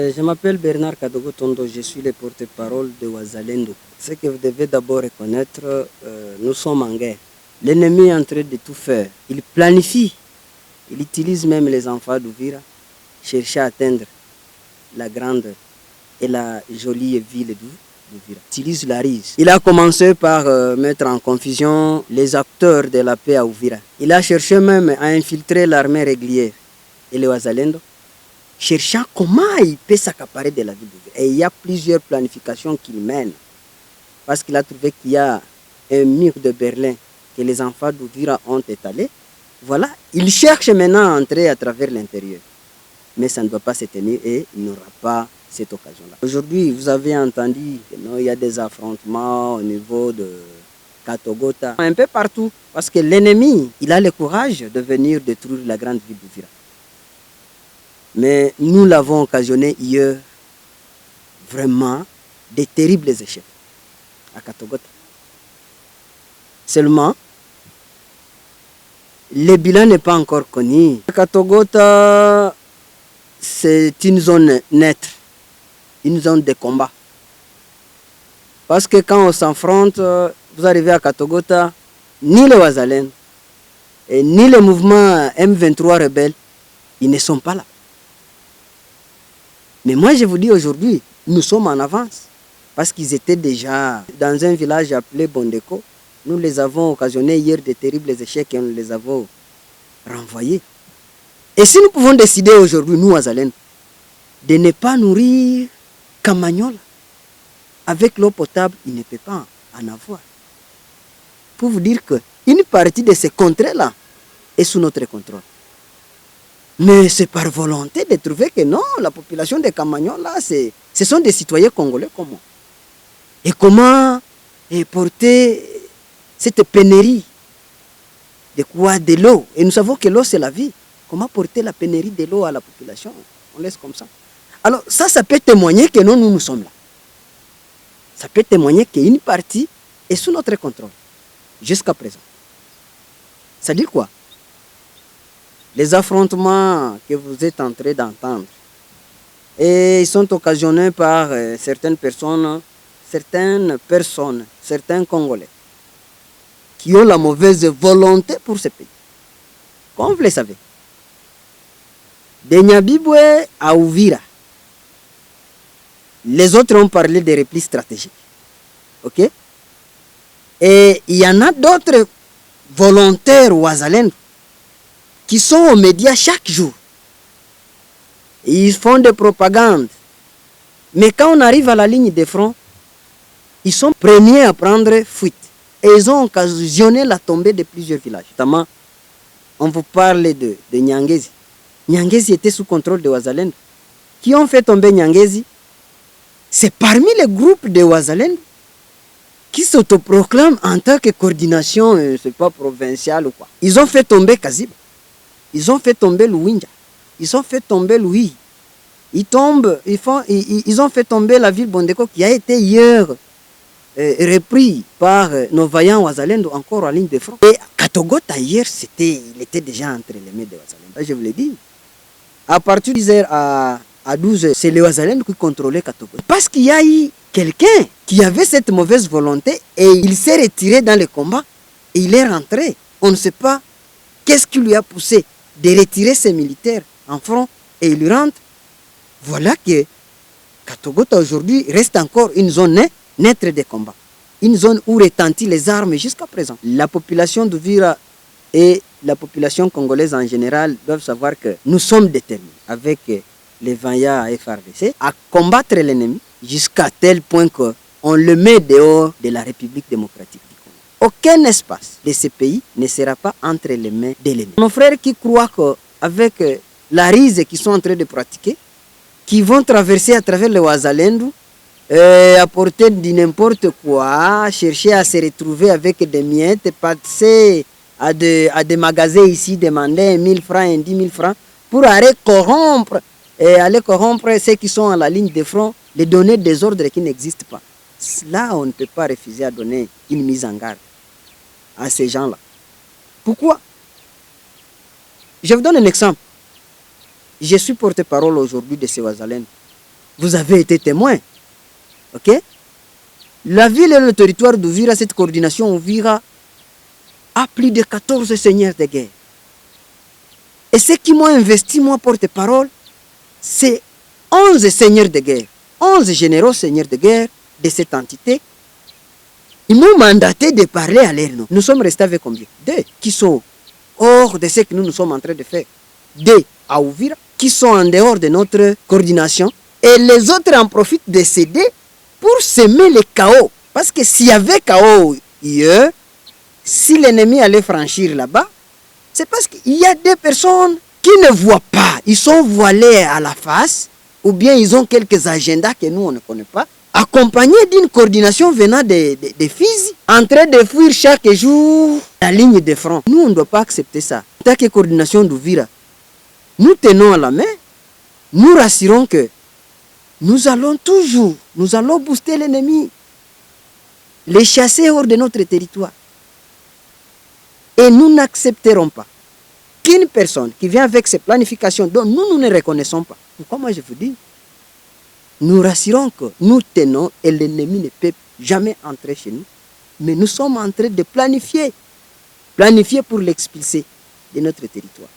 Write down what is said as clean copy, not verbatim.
Je m'appelle Bernard Kadogo Tondo, je suis le porte-parole de Wazalendo. Ce que vous devez d'abord reconnaître, nous sommes en guerre. L'ennemi est en train de tout faire. Il planifie, il utilise même les enfants d'Ouvira, chercher à atteindre la grande et la jolie ville d'Ouvira. Il utilise la rise. Il a commencé par mettre en confusion les acteurs de la paix à Ouvira. Il a cherché même à infiltrer l'armée régulière et les Wazalendo, cherchant comment il peut s'accaparer de la ville d'Ouvira. Et il y a plusieurs planifications qu'il mène. Parce qu'il a trouvé qu'il y a un mur de Berlin que les enfants d'Ouvira ont étalé. Voilà, il cherche maintenant à entrer à travers l'intérieur. Mais ça ne doit pas se tenir et il n'aura pas cette occasion-là. Aujourd'hui, vous avez entendu qu'il y a des affrontements au niveau de Katogota, un peu partout. Parce que l'ennemi, il a le courage de venir détruire la grande ville d'Ouvira. Mais nous l'avons occasionné hier, vraiment, des terribles échecs à Katogota. Seulement, le bilan n'est pas encore connu. Katogota, c'est une zone neutre, une zone de combat. Parce que quand on s'affronte, vous arrivez à Katogota, ni les Wazalendo et ni le mouvement M23 rebelles, ils ne sont pas là. Mais moi, je vous dis aujourd'hui, nous sommes en avance. Parce qu'ils étaient déjà dans un village appelé Bondeko. Nous les avons occasionnés hier de terribles échecs et nous les avons renvoyés. Et si nous pouvons décider aujourd'hui, nous, Wazalendo, de ne pas nourrir Kamanyola avec l'eau potable, il ne peut pas en avoir. Pour vous dire qu'une partie de ces contrées-là est sous notre contrôle. Mais c'est par volonté de trouver que non, la population de Kamanyola, ce sont des citoyens congolais comme moi. Et comment porter cette pénurie de quoi? De l'eau. Et nous savons que l'eau, c'est la vie. Comment porter la pénurie de l'eau à la population? On laisse comme ça. Alors ça peut témoigner que non, nous sommes là. Ça peut témoigner qu'une partie est sous notre contrôle, jusqu'à présent. Ça dit quoi? Les affrontements que vous êtes en train d'entendre, et ils sont occasionnés par certaines personnes, certains Congolais, qui ont la mauvaise volonté pour ce pays. Comme vous le savez, de Nyabibwe à Ouvira, les autres ont parlé des replis stratégiques. Ok? Et il y en a d'autres volontaires Wazalendo qui sont aux médias chaque jour. Ils font des propagandes. Mais quand on arrive à la ligne de front, ils sont premiers à prendre fuite. Et ils ont occasionné la tombée de plusieurs villages. Notamment, on vous parle de Nyangezi. Nyangezi était sous contrôle de Wazalendo. Qui ont fait tomber Nyangezi? C'est parmi les groupes de Wazalendo qui s'autoproclament en tant que coordination, c'est pas provinciale ou quoi. Ils ont fait tomber Kaziba. Ils ont fait tomber Louinja. Ils ont fait tomber Louis. Ils ont fait tomber la ville Bondeko qui a été hier repris par nos vaillants Wazalendo encore en ligne de front. Et Katogota hier, il était déjà entre les mains de Wazalendo. Je vous l'ai dit. À partir de 10h à 12h, c'est les Wazalendo qui contrôlaient Katogota. Parce qu'il y a eu quelqu'un qui avait cette mauvaise volonté et il s'est retiré dans le combat et il est rentré. On ne sait pas qu'est-ce qui lui a poussé de retirer ses militaires en front et il rentre. Voilà que Katogota aujourd'hui reste encore une zone neutre de combat. Une zone où retentissent les armes jusqu'à présent. La population d'Ouvira et la population congolaise en général doivent savoir que nous sommes déterminés avec les vaillants FARDC à combattre l'ennemi jusqu'à tel point qu'on le met dehors de la République démocratique du Congo. Aucun espace de ce pays ne sera pas entre les mains de l'ennemi. Nos frères qui croient qu'avec la rise qu'ils sont en train de pratiquer, qui vont traverser à travers le Wazalendo, apporter du n'importe quoi, chercher à se retrouver avec des miettes, passer à des magasins ici, demander 1000 francs et 10 000 francs pour aller corrompre ceux qui sont à la ligne de front, les donner des ordres qui n'existent pas. Là, on ne peut pas refuser à donner une mise en garde à ces gens-là. Pourquoi? Je vous donne un exemple. Je suis porte-parole aujourd'hui de ces Wazalendo. Vous avez été témoin. Ok? La ville et le territoire d'Ouvira, cette coordination Ouvira, a plus de 14 seigneurs de guerre. Et ceux qui m'ont investi, moi, porte-parole, c'est 11 seigneurs de guerre, 11 généraux seigneurs de guerre de cette entité. Ils m'ont mandaté de parler à leur nom. Nous sommes restés avec combien? 2 qui sont hors de ce que nous sommes en train de faire. 2 à Ouvira, qui sont en dehors de notre coordination. Et les autres en profitent de céder pour semer le chaos. Parce que s'il y avait chaos hier, si l'ennemi allait franchir là-bas, c'est parce qu'il y a des personnes qui ne voient pas. Ils sont voilés à la face, ou bien ils ont quelques agendas que nous, on ne connaît pas, accompagnés d'une coordination venant des Fizi, en train de fuir chaque jour la ligne de front. Nous, on ne doit pas accepter ça. En tant que coordination d'Ouvira, nous tenons à la main, nous rassurons que nous allons booster l'ennemi, les chasser hors de notre territoire. Et nous n'accepterons pas qu'une personne qui vient avec ces planifications dont nous ne reconnaissons pas. Pourquoi moi je vous dis, nous rassurons que nous tenons et l'ennemi ne peut jamais entrer chez nous. Mais nous sommes en train de planifier pour l'expulser de notre territoire.